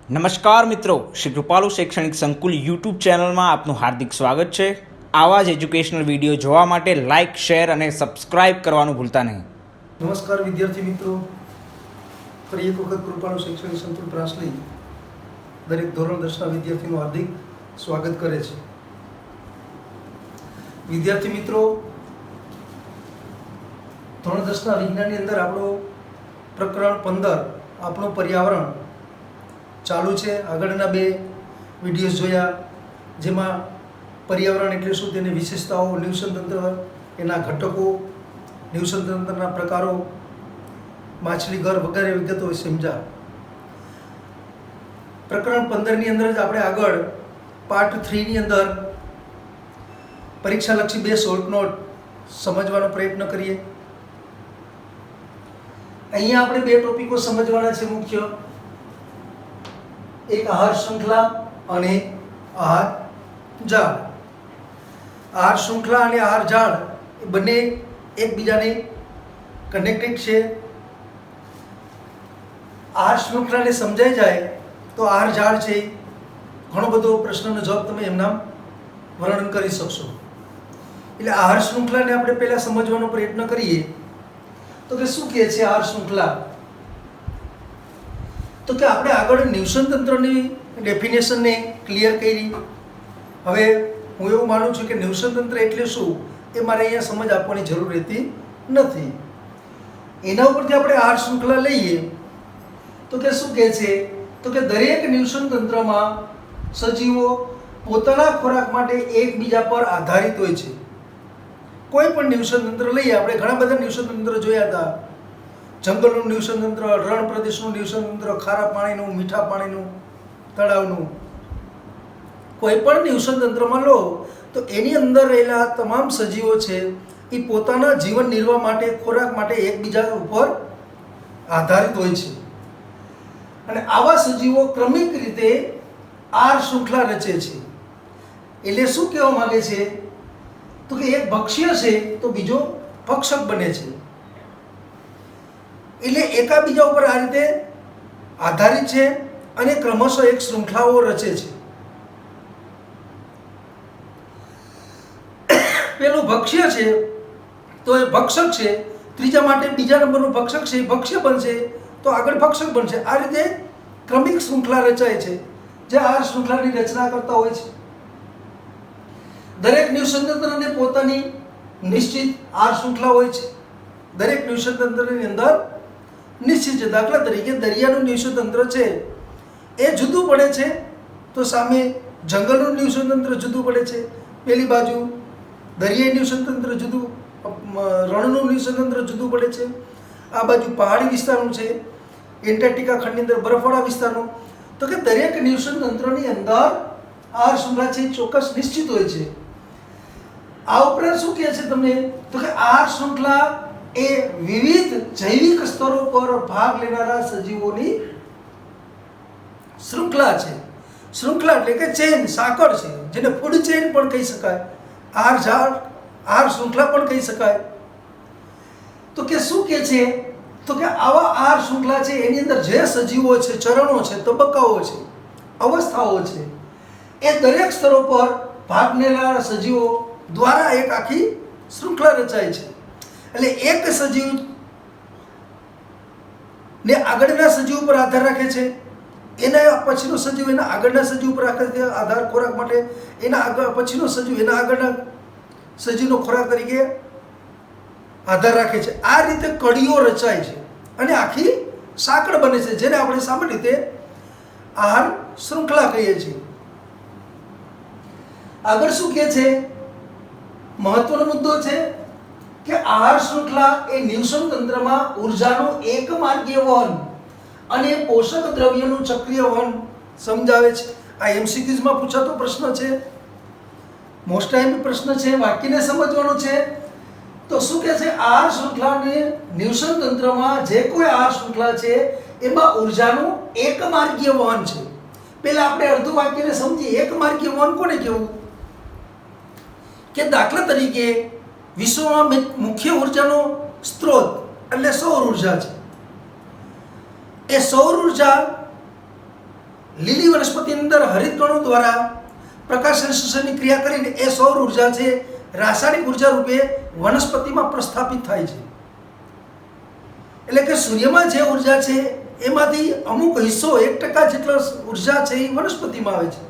નમસ્કાર મિત્રો, શ્રી કૃપાલુ શૈક્ષણિક સંકુલ યુટ્યુબ ચેનલમાં આપનું હાર્દિક સ્વાગત છે। આવા જ એજ્યુકેશનલ વિડીયો જોવા માટે લાઇક, શેર અને સબસ્ક્રાઇબ કરવાનું ભૂલતા નહીં। નમસ્કાર વિદ્યાર્થી મિત્રો, ફરી એક વખત કૃપાલુ શૈક્ષણિક સંકુલ પ્રાસલી દરેક ધોરણ 10ના વિદ્યાર્થીનું હાર્દિક સ્વાગત કરે છે। વિદ્યાર્થી મિત્રો, ધોરણ 10ના વિજ્ઞાનની અંદર આપણો પ્રકરણ 15 આપણું પર્યાવરણ ચાલુ છે। આગળના બે વિડીયોઝ જોયા, જેમાં પર્યાવરણ એટલે શું, તેની વિશેષતાઓ, નિવસન તંત્ર, એના ઘટકો, નિવસન તંત્રના પ્રકારો, માછલી ઘર વગેરે વિગતો સમજ્યા। પ્રકરણ 15ની અંદર જ આપણે આગળ પાર્ટ 3ની અંદર પરીક્ષાલક્ષી બે શોર્ટ નોટ સમજવાનો પ્રયત્ન કરીએ। અહીંયા આપણે બે ટોપિકો સમજવાના છે મુખ્ય, એક આહાર શૃંખલા અને આહાર ઝાડ। આહાર શૃંખલા અને આહાર ઝાડ એ બંને એકબીજાને કનેક્ટેડ છે। આહાર શૃંખલાને સમજાઈ જાય તો આહાર ઝાડ છે ઘણો બધો પ્રશ્નનો જવાબ તમે એમના વર્ણન કરી શકશો। એટલે આહાર શૃંખલાને આપણે પહેલા સમજવાનો પ્રયત્ન કરીએ તો કે શું કહે છે આહાર શૃંખલા? તો કે આપણે આગળ નિવસન તંત્રની ડેફિનેશનને ક્લિયર કરી। હવે હું એવું માનું છું કે નિવસન તંત્ર એટલે શું એ મારે અહીંયા સમજ આપવાની જરૂર રહેતી નથી। એના ઉપરથી આપણે આહાર શૃંખલા લઈએ તો કે શું કહે છે? તો કે દરેક નિવસન તંત્રમાં સજીવો પોતાના ખોરાક માટે એકબીજા પર આધારિત હોય છે। કોઈ પણ નિવસન તંત્ર લઈએ, આપણે ઘણા બધા નિવસન તંત્ર જોયા હતા। જંગલનું નિવસન તંત્ર, રણ પ્રદેશનું નિવસન તંત્ર, ખારા પાણીનું, મીઠા પાણીનું, તળાવનું, કોઈ પણ નિવસન તંત્રમાં લો તો એની અંદર રહેલા તમામ સજીવો છે એ પોતાના જીવન નિર્વાહ માટે, ખોરાક માટે એકબીજા ઉપર આધારિત હોય છે। અને આવા સજીવો ક્રમિક રીતે આહાર શૃંખલા રચે છે। એટલે શું કહેવા માંગે છે? તો કે એક ભક્ષ્ય છે તો બીજો ભક્ષક બને છે। એટલે એકાબીજા ઉપર આ રીતે આધારિત છે અને ક્રમશઃ એક શૃંખલાઓ રચે છે। પેલું ભક્ષ્ય છે તો એ ભક્ષક છે, ત્રીજા માટે બીજા નંબરનું ભક્ષક છે, ભક્ષ્ય બનશે તો આગળ ભક્ષક બનશે। આ રીતે ક્રમિક શૃંખલા રચાય છે, જે આ શૃંખલાની રચના કરતા હોય છે। દરેક નિવસન તંત્રને પોતાની નિશ્ચિત આહાર શૃંખલા હોય છે। દરેક નિવસન તંત્રની અંદર નિશ્ચિત છે। દાખલા તરીકે દરિયાનું નિવસન તંત્ર છે એ જુદું પડે છે, તો સામે જંગલનું નિવસન તંત્ર જુદું પડે છે। પેલી બાજુ દરિયાઈ નિવસન તંત્ર જુદું, રણનું નિવસન તંત્ર જુદું પડે છે। આ બાજુ પહાડી વિસ્તારનું છે, એન્ટાર્કટિકા ખંડની અંદર બરફવાળા વિસ્તારનું। તો કે દરેક નિવસન તંત્રની અંદર આહાર શૃંખલા છે ચોક્કસ નિશ્ચિત હોય છે। આ ઉપરાંત શું કહે છે તમને? તો કે આહાર શૃંખલા એ વિવિધ જૈવિક સ્તરો પર ભાગ લેનારા સજીવોની શૃંખલા છે। શૃંખલા એટલે કે ચેન, સાંકળ છે, જેને ફૂડ ચેન પણ કહી શકાય, આહાર શૃંખલા પણ કહી શકાય। તો કે શું કહે છે? તો કે આવા આહાર શૃંખલા છે એની અંદર જે સજીવો છે, ચરણો છે, તબક્કાઓ છે, અવસ્થાઓ છે, એ દરેક સ્તરો પર ભાગ લેનારા સજીવો દ્વારા એક આખી શૃંખલા રચાય છે। એટલે એક સજીવ ને આગળના સજીવ પર આધાર રાખે છે, એના પછીનો સજીવ એના આગળના સજીવ પર રાખે છે આધાર ખોરાક માટે, એના આગળ પછીનો સજીવ એના આગળના સજીવનો ખોરાક તરીકે આધાર રાખે છે। આ રીતે કડીઓ રચાય છે અને આખી સાંકળ બને છે, જેને આપણે સામાન્ય રીતે આહાર શૃંખલા કહીએ છીએ। આગળ શું કહે છે? મહત્વનો મુદ્દો છે કે આહાર શૃંખલા એ નિવસન તંત્રમાં ઉર્જાનું એકમાર્ગીય વહન અને પોષક દ્રવ્યનું ચક્રીય વહન સમજાવે છે। આ એમસીક્યુઝમાં પૂછાતો પ્રશ્ન છે, મોસ્ટ ટાઈમ પ્રશ્ન છે, વાક્યને સમજવાનો છે। તો શું કહે છે? આહાર શૃંખલાને નિવસન તંત્રમાં જે કોઈ આહાર શૃંખલા છે એમાં ઉર્જાનું એકમાર્ગીય વહન છે। પહેલા આપણે અર્ધ વાક્યને સમજીએ। એકમાર્ગીય વહન કોને કહેવું? કે દાખલા તરીકે વિશ્વમાં મુખ્ય ઉર્જાનો સ્ત્રોત એટલે સૌર ઉર્જા છે। એ સૌર ઉર્જા લીલી વનસ્પતિની અંદર હરિતકણો દ્વારા પ્રકાશ સંશ્લેષણની ક્રિયા કરીને એ સૌર ઉર્જા છે રાસાયણિક ઉર્જા રૂપે વનસ્પતિમાં પ્રસ્થાપિત થાય છે. એટલે કે સૂર્યમાં જે ઉર્જા છે એમાંથી અમુક હિસ્સો 1% જેટલો ઉર્જા છે એ વનસ્પતિમાં આવે છે.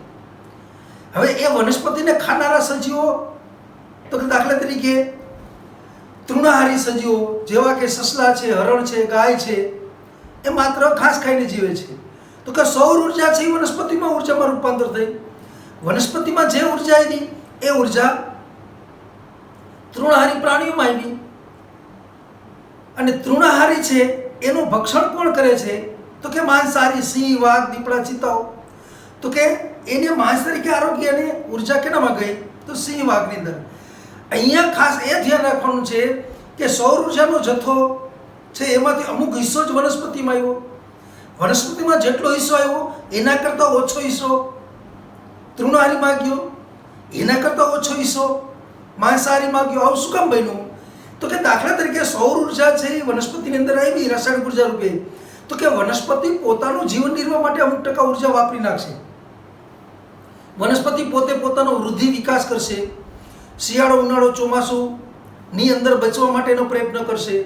હવે એ વનસ્પતિને ખાનારા સજીવો, તો કે દાખલા તરીકે તૃણાહારી સજીવો જેવા કે સસલા છે, હરણ છે, ગાય છે, એ માત્ર ઘાસ ખાઈને જીવે છે. તો કે સૌર ઉર્જા છે એ વનસ્પતિમાં ઉર્જામાં રૂપાંતર થઈ. વનસ્પતિમાં જે ઉર્જા આવી એ ઉર્જા તૃણાહારી પ્રાણીઓમાં આવી, અને તૃણાહારી છે એનું ભક્ષણ કોણ કરે છે? તો કે માંસાહારી સિંહ, વાઘ, દીપડા, ચિત્તાઓ. તો કે એને માંસ તરીકે આરોગ્ય અને ઉર્જા કેનામાં ગઈ? તો સિંહ, વાઘની અંદર. અહીંયા ખાસ એ ધ્યાન રાખવાનું છે કે સૌર ઉર્જાનો જથ્થો છે એમાંથી અમુક હિસ્સો જ વનસ્પતિમાં આવ્યો. વનસ્પતિમાં જેટલો હિસ્સો આવ્યો એના કરતાં ઓછો હિસ્સો તૃણાહારીમાં ગયો, એના કરતાં ઓછો હિસ્સો માંસાહારીમાં ગયો. આવું શું કામ બન્યું? તો કે દાખલા તરીકે સૌર ઉર્જા છે એ વનસ્પતિની અંદર આવી રાસાયણિક ઉર્જા રૂપે, તો કે વનસ્પતિ પોતાનું જીવન નિર્વાહ માટે અમુક ટકા ઉર્જા વાપરી નાખશે. વનસ્પતિ પોતે પોતાનો વૃદ્ધિ વિકાસ કરશે, શિયાળો, ઉનાળો, ચોમાસુની અંદર બચવા માટેનો પ્રયત્ન કરશે,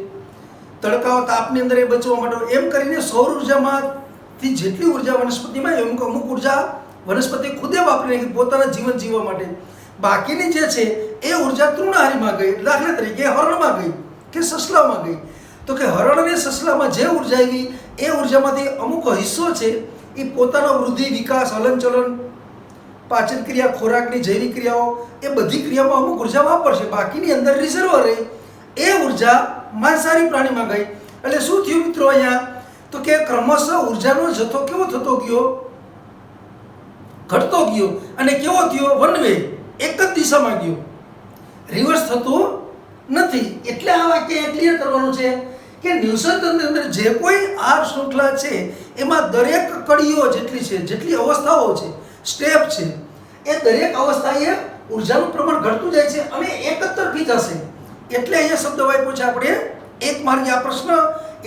તડકાઓ, તાપની અંદર એ બચવા માટે, એમ કરીને સૌર ઉર્જામાંથી જેટલી ઉર્જા વનસ્પતિમાં અમુક ઉર્જા વનસ્પતિ ખુદે વાપરી નાખી પોતાના જીવન જીવવા માટે. બાકીની જે છે એ ઉર્જા તૃણાહારીમાં ગઈ. દાખલા તરીકે હરણમાં ગઈ કે સસલામાં ગઈ. તો કે હરણ અને સસલામાં જે ઉર્જા આવી એ ઉર્જામાંથી અમુક હિસ્સો છે એ પોતાનો વૃદ્ધિ, વિકાસ, હલનચલન, પાચન ક્રિયા, ખોરાકની જૈવિક ક્રિયાઓ, એ બધી ક્રિયામાં અમુક ઉર્જા વાપરશે. બાકીની અંદર રિઝર્વ રહી એ ઉર્જા માંસાહારી પ્રાણીમાં ગઈ. એટલે શું થયું મિત્રો અહીંયા? તો કે ક્રમશઃ ઉર્જાનો જથ્થો કેવો થતો ગયો? ઘટતો ગયો. અને કેવો થયો? વન વે, એક જ દિશામાં ગયો, રિવર્સ થતું નથી. એટલે આ વાક્ય ક્લિયર કરવાનું છે કે ન્યુટન તંત્રની અંદર જે કોઈ આર શૃંખલા છે એમાં દરેક કડીઓ જેટલી છે, જેટલી અવસ્થાઓ છે, સ્ટેપ છે, એ દરેક અવસ્થાએ ઉર્જાનું પ્રમાણ ઘટતું જાય છે અને એક જ તરફી જશે. એટલે અહીંયા શબ્દ વાપર્યો છે આપણે એક માર્ગી. આ પ્રશ્ન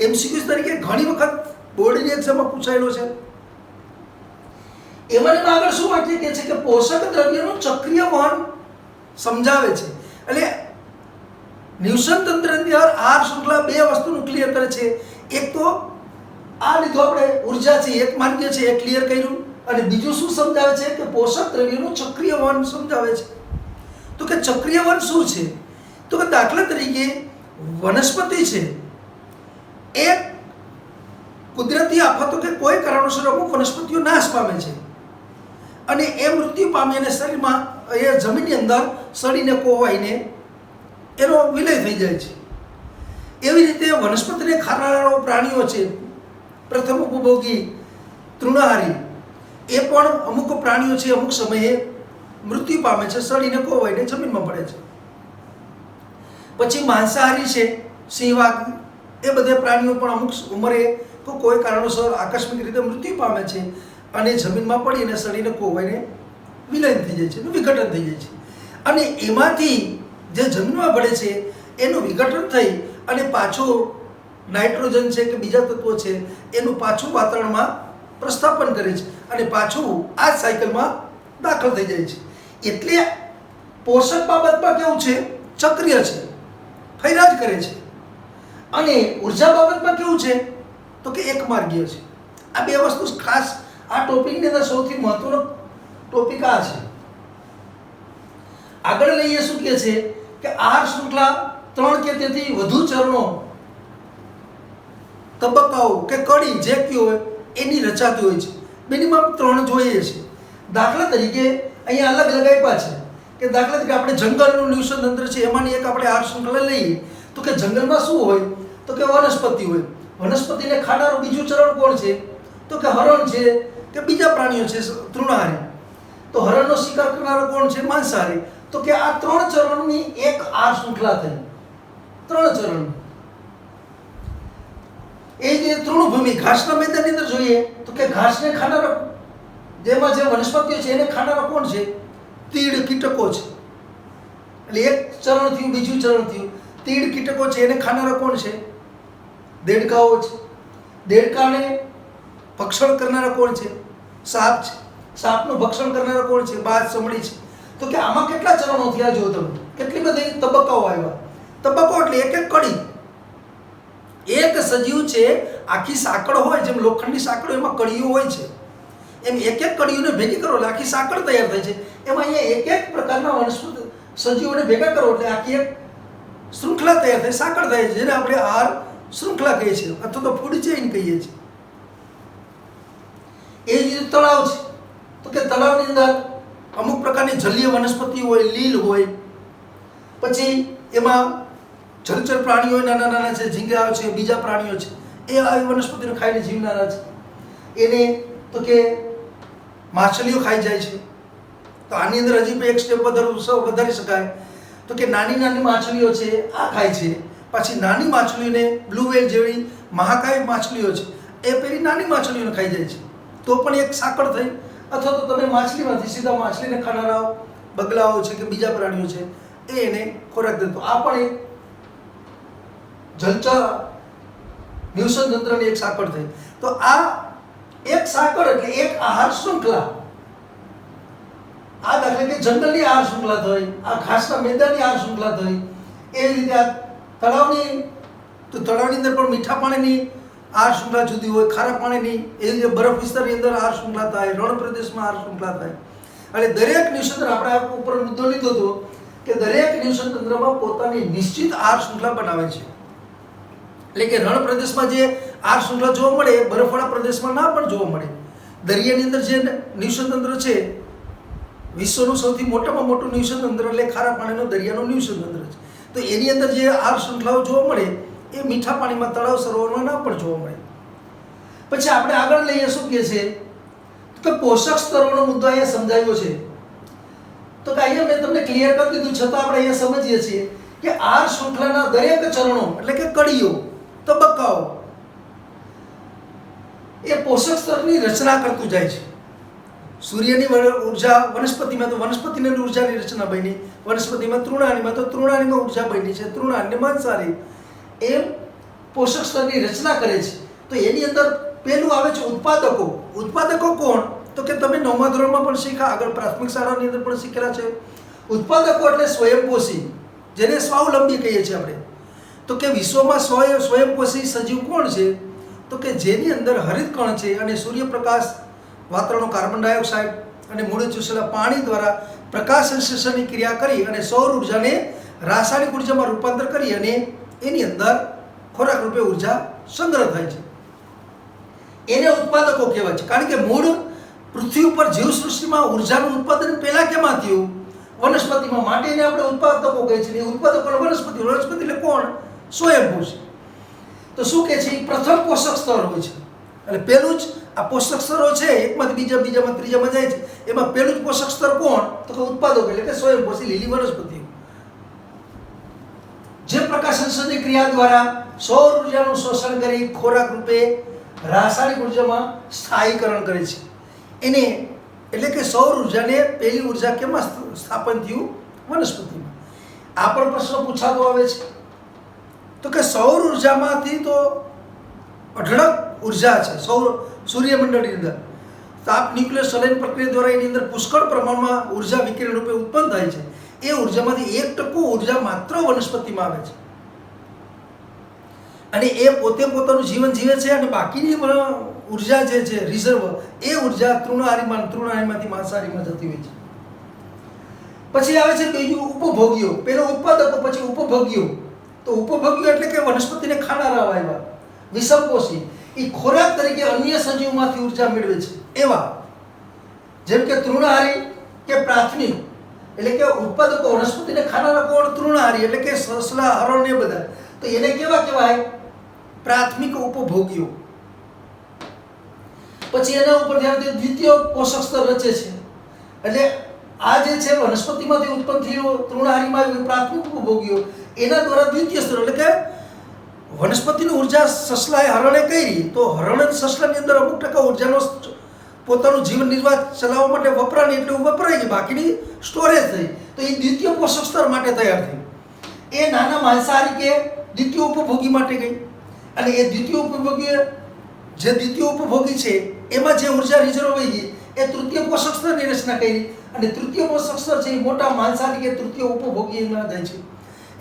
એમસીક્યુ તરીકે ઘણી વખત બોર્ડની એક્ઝામમાં પૂછાયેલો છે. એમાં આગળ શું વાક્ય કહે છે કે પોષક દ્રવ્યનું ચક્રીય વહન સમજાવે છે. એટલે ન્યુટન તંત્રની અંદર આર શૃંખલા બે વસ્તુનું ક્લિયર કરે છે. એક તો આ લીધું આપણે ઉર્જા છે, એક માર્ગીય છે, એ ક્લિયર કર્યું. અને બીજું શું સમજાવે છે કે પોષક દ્રવ્યનું ચક્રીય વહન સમજાવે છે. તો કે ચક્રીય વહન શું છે? તો કે દાખલા તરીકે વનસ્પતિ છે એ કુદરતી આફતો કે કોઈ કારણોસર અમુક વનસ્પતિઓ નાશ પામે છે અને એ મૃત્યુ પામી અને શરીરમાં એ જમીનની અંદર સડીને કોવાઈને એનો વિલય થઈ જાય છે. એવી રીતે વનસ્પતિને ખાનારા પ્રાણીઓ છે, પ્રથમ ઉપભોગી તૃણાહારી, એ પણ અમુક પ્રાણીઓ છે અમુક સમયે મૃત્યુ પામે છે, સડીને કોવાઈને જમીનમાં પડે છે. પછી માંસાહારી છે, સિંહ, વાઘ, એ બધા પ્રાણીઓ પણ અમુક ઉંમરે કોઈ કારણોસર આકસ્મિક રીતે મૃત્યુ પામે છે અને જમીનમાં પડીને સડીને કોવાઈને વિલીન થઈ જાય છે, વિઘટન થઈ જાય છે. અને એમાંથી જે જમીનમાં પડે છે એનું વિઘટન થઈ અને પાછું નાઇટ્રોજન છે કે બીજા તત્વો છે એનું પાછું વાતાવરણમાં પ્રસ્થાપન કરે છે અને પાછું આ જ સાયકલમાં દાખલ થઈ જાય છે. એટલે પોષક બાબતમાં કેવું છે? ચક્રીય છે, ફર્યા જ કરે છે. અને ઉર્જા બાબતમાં કેવું છે? તો કે એક માર્ગીય છે. આ બે વસ્તુ ખાસ આ ટોપિકની અંદર સૌથી મહત્વનો ટોપિક આ છે. આગળ લઈએ શું કહે છે કે આહાર શૃંખલા 3 કે તેથી વધુ ચરણો, તબક્કાઓ કે કડી જે કયો હોય એની રચાતી હોય છે. મિનિમમ 3 જોઈએ છે. દાખલા તરીકે અહીંયા અલગ અલગ આપ્યા છે કે દાખલા તરીકે આપણે જંગલનું ન્યુટન તંત્ર છે એમાંની એક આપણે આહાર શૃંખલા લઈએ તો કે જંગલમાં શું હોય? તો કે વનસ્પતિ હોય. વનસ્પતિને ખાનારું બીજું ચરણ કોણ છે? તો કે હરણ છે કે બીજા પ્રાણીઓ છે તૃણાહારી. તો હરણનો શિકાર કરનારો કોણ છે? માંસાહારી. તો કે આ 3 ચરણની એક આહાર શૃંખલા થઈ. 3 ચરણ. એ જે તૃણભૂમિ ઘાસના મેદાનની અંદર જોઈએ તો કે ઘાસને ખાનારા, જેમાં જે વનસ્પતિઓ છે એને ખાનારા કોણ છે? તીડ, કીટકો છે. એટલે એક ચરણ થયું, બીજું ચરણ થયું. તીડ, કીટકો છે એને ખાનારા કોણ છે? દેડકાઓ છે. દેડકાને ભક્ષણ કરનારા કોણ છે? સાપ છે. સાપનું ભક્ષણ કરનારા કોણ છે? બાજ, સમડી છે. તો કે આમાં કેટલા ચરણો થયા જો તમે, કેટલી બધી તબક્કાઓ આવ્યા. તબક્કો એટલે એક એક કડી. એક સજીવ છે, આખી સાંકળ હોય, જેમ લોખંડની સાંકળો એમાં કડીઓ હોય છે, એમ એક એક કડીઓને ભેગી કરો એટલે આખી સાંકળ તૈયાર થાય છે. એમાં અહીંયા એક એક પ્રકારના વનસ્પતિ સજીવોને ભેગા કરો એટલે આખી એક શૃંખલા તૈયાર થાય, સાંકળ થાય છે, જેને આપણે આહાર શૃંખલા કહીએ છીએ અથવા તો ફૂડ ચેઇન કહીએ છીએ. એ જ રીતે તળાવ છે. તો કે તળાવની અંદર અમુક પ્રકારની જલીય વનસ્પતિ હોય, લીલ હોય, પછી એમાં જળચર પ્રાણીઓ હોય, નાના નાના છે, ઝીંગા છે, બીજા પ્રાણીઓ છે, એ આવી વનસ્પતિને ખાઈને જીવનારા છે. એને તો કે માછલીઓ ખાઈ જાય છે. તો આની અંદર હજી પણ એક સ્ટેપ વધારી શકાય. તો કે નાની નાની માછલીઓ છે આ ખાય છે, પાછી નાની માછલીઓને બ્લુ વ્હેલ જેવી મહાકાય માછલીઓ છે એ પેલી નાની માછલીઓને ખાઈ જાય છે. તો પણ એક સાંકળ થઈ. અથવા તો તમે માછલીમાંથી સીધા માછલીને ખાનારા બગલાઓ છે કે બીજા પ્રાણીઓ છે એ એને ખોરાક દેતો. આ પણ એક જલચર નિવસન તંત્રની એક સાંકળ થઈ. તો આ એક સાંકળ એટલે એક આહાર શૃંખલા. આ દાખલા કે જંગલની આહાર શૃંખલા થઈ, આ ઘાસના મેદાનની આહાર શૃંખલા થઈ. એવી રીતે આ તળાવની, તો તળાવની અંદર પણ મીઠા પાણીની આહાર શૃંખલા જુદી હોય, ખારા પાણીની, એવી રીતે બરફ વિસ્તારની અંદર આહાર શૃંખલા થાય, રણ પ્રદેશમાં આહાર શૃંખલા થાય. અને દરેક નિવસન, આપણે ઉપર મુદ્દો લીધો હતો કે દરેક નિવસન તંત્રમાં પોતાની નિશ્ચિત આહાર શૃંખલા બનાવે છે. એટલે કે રણ પ્રદેશમાં જે આહાર શૃંખલા જોવા મળે એ બરફવાળા પ્રદેશમાં ના પણ જોવા મળે. દરિયાની અંદર જે નિવસન તંત્ર છે, વિશ્વનું સૌથી મોટામાં મોટું નિવસન તંત્ર એટલે ખારા પાણીનો દરિયાનું નિવસન તંત્ર છે. તો એની અંદર જે આહાર શૃંખલાઓ જોવા મળે એ મીઠા પાણીમાં તળાવ સરોવરમાં ના પણ જોવા મળે. પછી આપણે આગળ લઈએ શું કહે છે કે પોષક સ્તરોનો મુદ્દો અહીંયા સમજાવ્યો છે. તો કે અહીંયા મેં તમને ક્લિયર કરી દીધું, છતાં આપણે અહીંયા સમજીએ છીએ કે આહાર શૃંખલાના દરેક ચરણો એટલે કે કડીઓ, તબક્કાઓ એ પોષક સ્તરની રચના કરતું જાય છે. સૂર્યની ઉર્જા વનસ્પતિમાં, તો વનસ્પતિની ઉર્જાની રચના બની, વનસ્પતિમાં તૃણાનીમાં, તો તૃણાનીમાં ઉર્જા બની છે, તૃણાની માંસાહારી, એમ પોષક સ્તરની રચના કરે છે. તો એની અંદર પહેલું આવે છે ઉત્પાદકો. ઉત્પાદકો કોણ? તો કે તમે 9મા ધોરણમાં પણ શીખ્યા, આગળ પ્રાથમિક શાળાની અંદર પણ શીખેલા છે. ઉત્પાદકો એટલે સ્વયંપોષી, જેને સ્વાવલંબી કહીએ છીએ આપણે. તો કે વિશ્વમાં સ્વયંપોષી સજીવ કોણ છે? તો કે જેની અંદર હરિતકણ છે અને સૂર્યપ્રકાશ, વાતાવરણનો કાર્બન ડાયોક્સાઇડ અને મૂળે ચૂસેલા પાણી દ્વારા પ્રકાશ સંશ્લેષણની ક્રિયા કરી અને સૌર ઉર્જાને રાસાયણિક ઉર્જામાં રૂપાંતર કરી અને એની અંદર ખોરાક રૂપે ઉર્જા સંગ્રહ થાય છે. એને ઉત્પાદકો કહેવાય છે. કારણ કે મૂળ પૃથ્વી ઉપર જીવસૃષ્ટિમાં ઉર્જાનું ઉત્પાદન પહેલા કેમાં થયું? વનસ્પતિમાં. માટે એને આપણે ઉત્પાદકો કહીએ છીએ. ઉત્પાદકો વનસ્પતિ. વનસ્પતિ એટલે કોણ? સ્વયંપોષી. તો શું કહે છે? પ્રથમ પોષક સ્તર હોય છે. એટલે પહેલું જ આ પોષક સ્તરો છે, એકમાંથી બીજા, બીજામાં ત્રીજામાં જાય છે. એમાં પહેલું જ પોષક સ્તર કોણ? તો કે ઉત્પાદકો એટલે કે સ્વયંપોષી લીલી વનસ્પતિઓ, જે પ્રકાશ સંશ્લેષણની ક્રિયા દ્વારા સૌર ઉર્જાનું શોષણ કરી ખોરાક રૂપે રાસાયણિક ઉર્જામાં સ્થાયીકરણ કરે છે. એને એટલે કે સૌર ઉર્જાને પહેલી ઉર્જા કેમાં સ્થાપન થયું? વનસ્પતિમાં. આ પણ પ્રશ્ન પૂછાતો આવે છે. તો કે સૌર ઉર્જામાંથી તો અઢળક ઉર્જા છે. સૂર્યમંડળની અંદર તાપ, ન્યુક્લિયર સલાયન પ્રક્રિયા દ્વારા એની અંદર પુષ્કળ પ્રમાણમાં ઉર્જા વિકિરણ રૂપે ઉત્પન્ન થાય છે. એ ઉર્જામાંથી 1% ઉર્જા માત્ર વનસ્પતિમાં આવે છે અને એ પોતે પોતાનું જીવન જીવે છે. અને બાકીની ઉર્જા જે છે રિઝર્વ, એ ઉર્જા તૃણાહારીમાંથી માંસાહારીમાં જતી હોય છે. પછી આવે છે બીજું ઉપભોગીઓ. પેલો ઉત્પાદકો, પછી ઉપભોગીઓ. તો ઉપભોગીઓ એટલે કે વનસ્પતિને ખાનારા આવ્યા, વિષમપોષી. એ ખોરાક તરીકે અન્ય સજીવમાંથી ઉર્જા મેળવે છે. એવા જેમ કે તૃણાહારી કે પ્રાથમિક, એટલે કે ઉત્પાદકો વનસ્પતિને ખાનારા કોણ? તૃણાહારી એટલે કે સસલા, હરણ, એ બધા. તો એને કેવા કહેવાય? પ્રાથમિક ઉપભોગીઓ. પછી એના ઉપર ધ્યાન દે, દ્વિતીય પોષક સ્તર રચે છે. એટલે આ જે છે વનસ્પતિમાંથી ઉત્પન્ન થયો, તૃણાહારીમાં પ્રાથમિક ઉપભોગીઓ, એના દ્વારા દ્વિતીય સ્તર એટલે કે વનસ્પતિની ઉર્જા સસલાએ, હરણે કરી, તો હરણ સસલાની અંદર અમુક ટકા ઉર્જાનો પોતાનું જીવન નિર્વાહ ચલાવવા માટે વપરાય, એટલું વપરાય છે, બાકીની સ્ટોરેજ થઈ. તો એ દ્વિતીય પોષક સ્તર માટે તૈયાર થઈ. એ નાના માંસાહારી કે દ્વિતીય ઉપભોગી માટે ગઈ. અને એ દ્વિતીય ઉપભોગી, જે દ્વિતીય ઉપભોગી છે એમાં જે ઉર્જા રિઝર્વ હોય ગઈ એ તૃતીય પોષક સ્તરની રચના કરી, અને તૃતીય પોષક સ્તર છે એ મોટા માંસાહારી કે તૃતીય ઉપભોગીમાં જાય છે,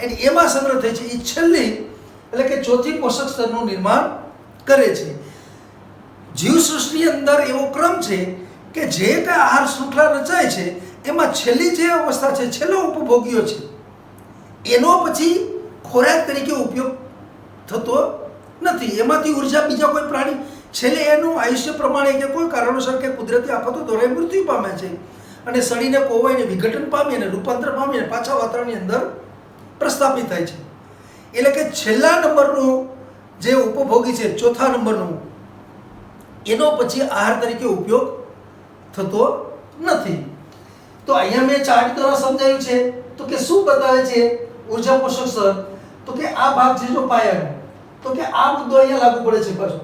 અને એમાં સંગ્રહ થાય છે. એ છેલ્લી એટલે કે ચોથી પોષક સ્તરનું નિર્માણ કરે છે. જીવસૃષ્ટિની અંદર એવો ક્રમ છે કે જે કાંઈ આહાર શૃંખલા રચાય છે એમાં છેલ્લી જે અવસ્થા છે, છેલ્લો ઉપભોગીઓ છે, એનો પછી ખોરાક તરીકે ઉપયોગ થતો નથી. એમાંથી ઉર્જા બીજા કોઈ પ્રાણી છેલ્લે એનું આયુષ્ય પ્રમાણે કે કોઈ કારણોસર કે કુદરતી આફતો દ્વારા મૃત્યુ પામે છે, અને સડીને કોવાઈને વિઘટન પામી અને રૂપાંતર પામીને પાછા વાતાવરણની અંદર પ્રસ્થાપિત થાય છે. એટલે કે છેલ્લા નંબરનું જે ઉપભોગી છે, ચોથા નંબરનું, એનો પછી આહાર તરીકે ઉપયોગ થતો નથી. તો અહીંયા મેં ચાર્ટ દ્વારા સમજાવ્યું છે. તો કે શું બતાવે છે ઉર્જા પોષક સ્તર? તો કે આ ભાગ છે જો પાયાનો, તો કે આ મુદ્દો અહીંયા લાગુ પડે છે. પાછો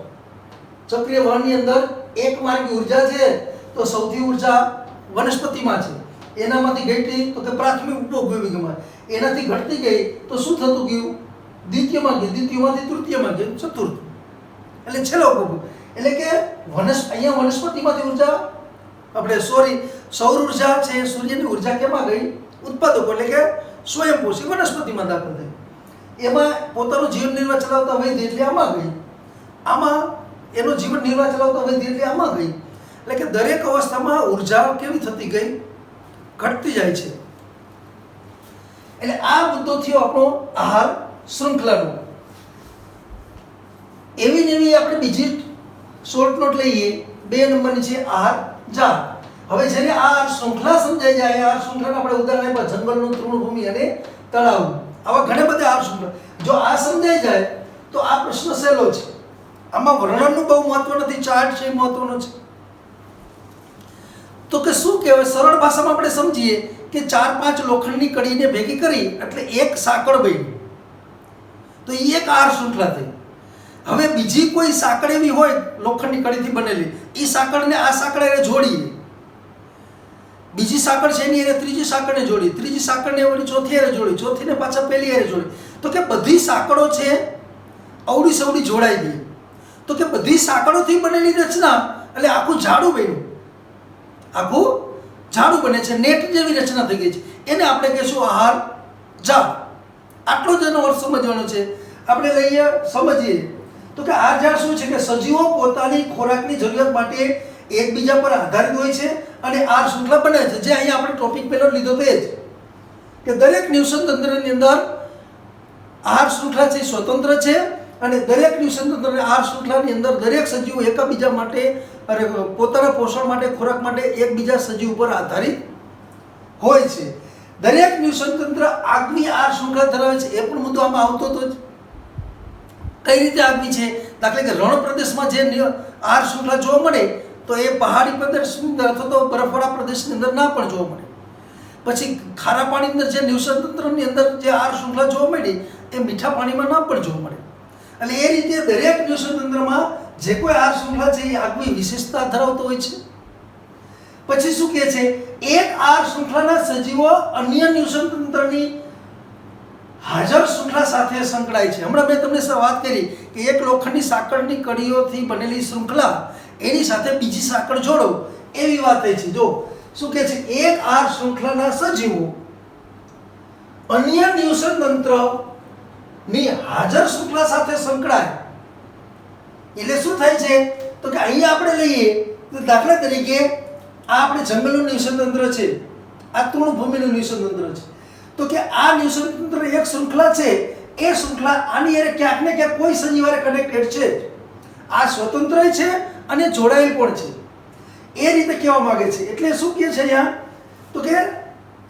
ચક્રીય વહનની અંદર એક માર્ગી ઉર્જા છે, તો સૌથી ઉર્જા વનસ્પતિમાં છે, એનામાંથી ઘટી તો કે પ્રાથમિક ઉપભોગીમાં, એનાથી ઘટતી ગઈ તો શું થતું ગયું? દ્વિતીયમાં ગયું, દ્વિતીયમાંથી તૃતીયમાં ગયું, ચતુર્થ એટલે છેલ્લો ઉપભોગ. એટલે કે અહીંયા વનસ્પતિમાંથી ઉર્જા સૌર ઉર્જા છે, સૂર્યની ઉર્જા કેમાં ગઈ? ઉત્પાદકો એટલે કે સ્વયંપોષી વનસ્પતિમાં દાખલ થઈ. એમાં પોતાનું જીવન નિર્વાહ ચલાવતા વૈદ્ય એટલે આમાં ગઈ, આમાં એનો જીવન નિર્વાહ ચલાવતા વૈદ્ય એટલે આમાં ગઈ. એટલે કે દરેક અવસ્થામાં ઉર્જા કેવી થતી ગઈ? ઘટતી જાય છે. એટલે આ મુદ્દો થયો આપણો આહાર શૃંખલાનો. એવી ને એવી આપણે બીજી શોર્ટ નોટ લઈએ, 2 નંબરની છે આહાર જાળ. હવે જેને આ શૃંખલા સમજાઈ જાય, આ શૃંખલાને આપણે ઉદાહરણ આપ્યા જંગલનું, તૃણભૂમિ અને તળાવ, આવા ઘણા બધા આહાર શૃંખલા. જો આ સમજાઈ જાય તો આ પ્રશ્ન સહેલો છે. આમાં વર્ણનનું બહુ મહત્વ નથી, ચાર્ટ છે એ મહત્વનો છે. તો કે શું કહેવાય? સરળ ભાષામાં આપણે સમજીએ કે 4-5 લોખંડની કડીને ભેગી કરી એટલે એક સાંકળ બની, તો એ એક આહાર શૃંખલા થઈ. હવે બીજી કોઈ સાંકળ એવી હોય લોખંડની કડીથી બનેલી, એ સાંકળને આ સાંકળ એને જોડીએ, બીજી સાંકળ છે એની એને ત્રીજી સાંકળને જોડી, ત્રીજી સાંકળને વળી ચોથી એને જોડી, ચોથીને પાછા પહેલી એને જોડી, તો કે બધી સાંકળો છે અવળી સવળી જોડાઈ ગઈ. તો કે બધી સાંકળોથી બનેલી રચના એટલે આખું ઝાડું બન્યું, આખું ઝાડું બને છે, નેટ જેવી રચના થઈ ગઈ છે. એને આપણે કહીશું આહાર જાળ. આટલો જ એનો અર્થ સમજવાનો છે. આપણે લઈએ સમજીએ તો કે આહાર જાળ શું છે કે સજીવો પોતાની ખોરાકની જરૂરિયાત માટે એકબીજા પર આધારિત હોય છે અને આહાર શૃંખલા બને છે. જે અહીંયા આપણે ટોપિક પહેલો લીધો તો એ જ કે દરેક નિવસન તંત્રની અંદર આહાર શૃંખલા છે સ્વતંત્ર છે, અને દરેક નિવસન તંત્રની આહાર શૃંખલાની અંદર દરેક સજીવો એકબીજા માટે અને પોતાના પોષણ માટે, ખોરાક માટે એકબીજા સજીવ ઉપર આધારિત હોય છે. દરેક નિવસન તંત્ર આગવી આહાર શૃંખલા ધરાવે છે, એ પણ મુદ્દો આમાં આવતો હતો જ. કઈ રીતે આગવી છે? દાખલા કે રણ પ્રદેશમાં જે આહાર શૃંખલા જોવા મળે તો એ પહાડી પ્રદેશની અંદર અથવા તો બરફવાળા પ્રદેશની અંદર ના પણ જોવા મળે. પછી ખારા પાણીની અંદર જે નિવસન તંત્રની અંદર જે આહાર શૃંખલા જોવા મળી એ મીઠા પાણીમાં ના પણ જોવા મળે. એટલે એ રીતે દરેક નિવસન તંત્રમાં જે કોઈ આહાર શૃંખલા છે એ આગવી વિશેષતા ધરાવતો હોય છે. પછી શું કહે છે? એક આહાર શૃંખલાના સજીવો અન્ય નિવસન તંત્રની હાજર શૃંખલા સાથે સંકળાય છે. હમણાં મેં તમને વાત કરી કે એક લોખંડની સાંકળની કડીઓથી બનેલી શૃંખલા એની સાથે બીજી સાંકળ જોડો, એવી વાત થઈ છે. જો શું કહે છે? એક આહાર શૃંખલાના સજીવો અન્ય નિવસન તંત્રની હાજર શૃંખલા સાથે સંકળાય એટલે શું થાય છે? તો કે અહીંયા આપણે લઈએ તો દાખલા તરીકે આ આપણે જંગલનું નિવસન તંત્ર છે, આ તૃણભૂમિનું નિવસન તંત્ર છે. તો કે આ નિવસન તંત્ર એક શૃંખલા છે, એ શૃંખલા આની હારે ક્યાંક ને ક્યાંક કોઈ સજીવ હારે કનેક્ટેડ છે. આ સ્વતંત્ર છે અને જોડાયેલ પણ છે, એ રીતે કહેવા માંગે છે. એટલે શું કહે છે અહીંયા? તો કે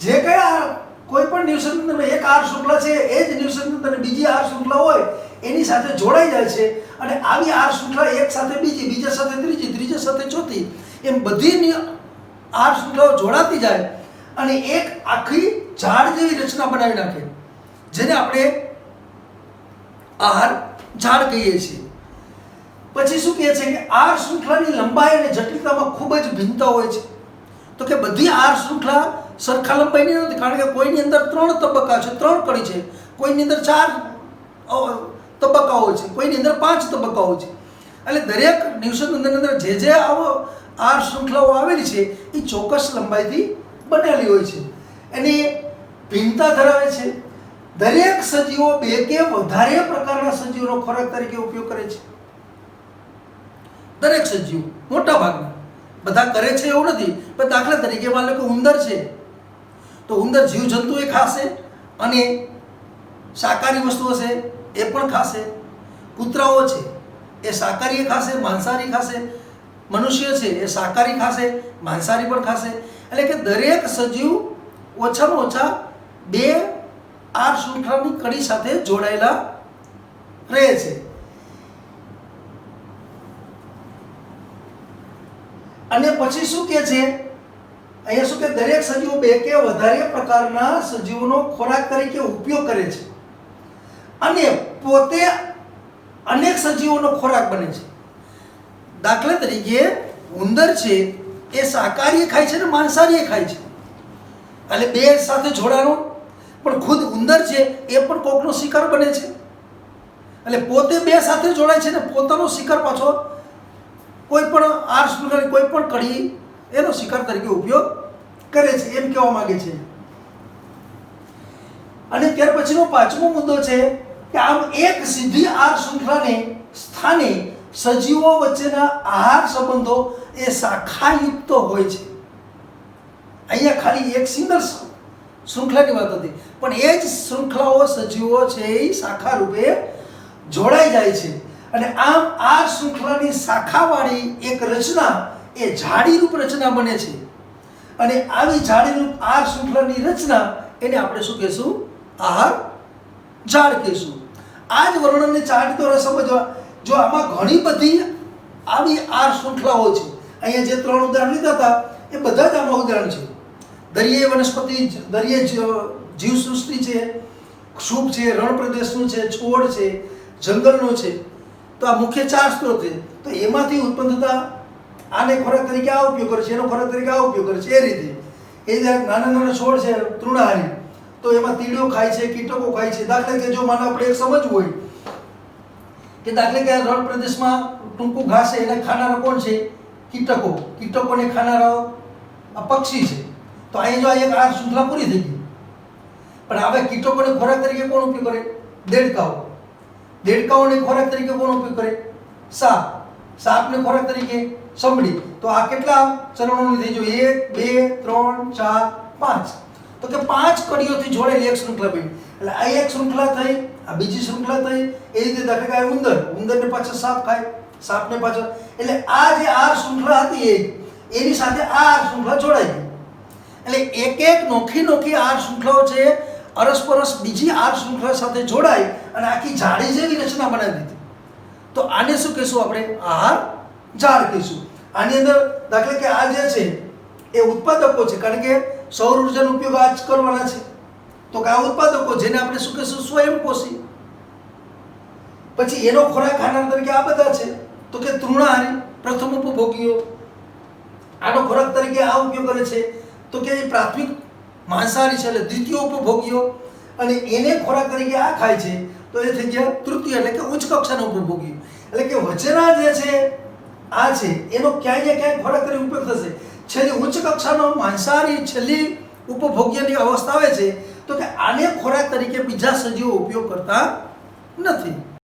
જે કયા કોઈ પણ નિવસન તંત્ર એક આહાર શૃંખલા છે, એ જ નિવસન તંત્ર બીજી આહાર શૃંખલા હોય એની સાથે જોડાઈ જાય છે, અને આવી આહાર શૃંખલા એક સાથે બીજી, બીજા સાથે ત્રીજી, ત્રીજા સાથે ચોથી, એમ બધી આહાર શૃંખલાઓ જોડાતી જાય અને એક આખી ઝાડ જેવી રચના બનાવી નાખે, જેને આપણે આહાર ઝાડ કહીએ છીએ. પછી શું કહે છે કે આહાર શૃંખલાની લંબાઈ અને જટિલતામાં ખૂબ જ ભિન્નતા હોય છે. તો કે બધી આહાર શૃંખલા સરખા લંબાઈની નથી, કારણ કે કોઈની અંદર 3 તબક્કા છે, 3 કડી છે, કોઈની અંદર 4 તબક્કાઓ છે, કોઈની અંદર 5 તબક્કાઓ છે. એટલે દરેક નિવસન તંત્રની અંદર જે આવો આર શૃંખલાઓ આવેલી છે એ ચોક્કસ લંબાઈથી બનેલી હોય છે. એની ભિન્નતા ધરાવે છે. દરેક સજીવો બે કે વધારે પ્રકારના સજીવોનો ખોરાક તરીકે ઉપયોગ કરે છે. દરેક સજીવ, મોટા ભાગના, બધા કરે છે એવું નથી, પણ દાખલા તરીકે માની લો કે ઉંદર છે, તો ઉંદર જીવજંતુ એ ખાશે અને શાકાહારી વસ્તુ હશે એ પણ ખાશે. કૂતરાઓ છે એ શાકાહારી ખાશે, માંસાહારી ખાશે. મનુષ્ય છે એ શાકાહારી ખાશે, માંસાહારી પણ ખાશે. એટલે કે દરેક સજીવ ઓછામાં ઓછા બે આર શૃંખલાની કડી સાથે જોડાયેલા રહે છે. અને પછી શું કહે છે અહીંયા, શું કે દરેક સજીવો બે કે વધારે પ્રકારના સજીવોનો ખોરાક તરીકે ઉપયોગ કરે છે અને પોતે અનેક સજીવોનો ખોરાક બને છે. દાખલા તરીકે ઉંદર છે એ શાકાહારી ખાય છે ને માંસાહારી ખાય છે, એટલે બે સાથે જોડાણો. પણ ખુદ ઉંદર છે એ પણ કોકનો શિકાર બને છે, એટલે પોતે બે સાથે જોડાય છે ને પોતાનો શિકાર પાછો કોઈ પણ આર શૃંખલાની કોઈ પણ કડી એનો શિકાર તરીકે ઉપયોગ કરે છે, એમ કહેવા માંગે છે. અને ત્યાર પછીનો પાંચમો મુદ્દો છે કે આમ એક સીધી આર શૃંખલાને સ્થાને સજીવો વચ્ચેના આહાર સંબંધો એ શાખાયુક્ત હોય છે. અહીંયા ખાલી એક સિંગલ શૃંખલાની વાત હતી, પણ એ જ શૃંખલાઓ સજીવો છે એ શાખા રૂપે જોડાઈ જાય છે. અને આમ આ શૃંખલાની શાખાવાળી એક રચના એ જાળીરૂપ રચના બને છે. અને આવી જાળીરૂપ આર શૃંખલાની રચના એને આપણે શું કહીશું? આહાર જાળ કહીશું. આ જ વર્ણનને ચાળીતો રસ સમજવા, જો આમાં ઘણી બધી આવી આર શૃંખલાઓ છે. અહીંયા જે 3 ઉદાહરણ લીધા હતા એ બધા જ આમાં ઉદાહરણ છે. દરિયાઈ વનસ્પતિ, દરિયાઈ જીવસૃષ્ટિ છે, ક્ષુપ છે, રણ પ્રદેશનું છે, છોડ છે, જંગલનો છે. તો આ મુખ્ય 4 સ્ત્રોત છે. તો એમાંથી ઉત્પન્ન થતા આને ખોરાક તરીકે આ ઉપયોગ કરે છે, એનો ખોરાક તરીકે આ ઉપયોગ કરે છે, એ રીતે. એ નાના નાના છોડ છે તૃણાહારી, તો એમાં તીડીઓ ખાય છે, કીટકો ખાય છે. દાખલા કે જો માનો આપણે એક સમજવું હોય કે દાખલા કે રણ પ્રદેશમાં ટૂંકું ઘાસ છે, એને ખાનારા કોણ છે? કીટકો. કીટકોને ખાનારા આ પક્ષી છે. તો અહીં જો આ એક આર શૃંખલા પૂરી થઈ ગઈ. પણ હવે કીટકોને ખોરાક તરીકે કોણ ઉપયોગ કરે? દેડકાઓ. દેડકાઓને ખોરાક તરીકે કોણ ઉપયોગ કરે? સાપ. સાપને ખોરાક તરીકે સમડી. તો આ કેટલા ચરણોની થઈ? જો 1 2 3 4 5. તો કે 5 કડીઓથી જોડેલી એક શૃંખલા બની. એટલે આ એક શૃંખલા થઈ, આ બીજી શૃંખલા થઈ. એ રીતે દાખલા કે ઉંદર, ઉંદરને પાછળ સાપ ખાય, સાપને પાછળ. એટલે આ જે આર શૃંખલા હતી એની સાથે આ આર શૃંખલા જોડાઈ ગઈ. એટલે એક એક નોખી નોખી આર શૃંખલાઓ છે અરસપરસ બીજી આર શૃંખલા સાથે જોડાઈ અને આખી જાળી જેવી રચના બનાવી દીધી. તો આને શું કહીશું આપણે? આહાર જાળ કહીશું. આની અંદર દાખલા કે આ જે છે એ ઉત્પાદકો છે, કારણ કે સૌર ઉર્જાનો ઉપયોગ આ જ કરવાના છે. તો કે આ ઉત્પાદકો, જેને આપણે શું કહીશું? સ્વયંપોષી. પછી એનો ખોરાક ખાનાર તરીકે આ બધા છે. તો કે તૃણાહારી, પ્રથમ ઉપભોગીઓ. આનો ખોરાક તરીકે આ ઉપયોગ કરે છે. તો કે એ પ્રાથમિક માંસાહારી છે, એટલે દ્વિતીય ઉપભોગીઓ. અને એને ખોરાક તરીકે આ ખાય છે, તો એ થઈ ગયા તૃતીય, એટલે કે ઉચ્ચ કક્ષાના ઉપભોગીઓ. એટલે કે વચ્ચેના જે છે આ છે એનો ક્યાંય ને ક્યાંય ખોરાક તરીકે ઉપયોગ થશે. છેલ્લી ઉચ્ચ કક્ષાનો માંસાહારી છેલ્લી ઉપભોગ્યની અવસ્થા આવે છે, તો કે આને ખોરાક તરીકે બીજા સજીવો ઉપયોગ કરતા નથી.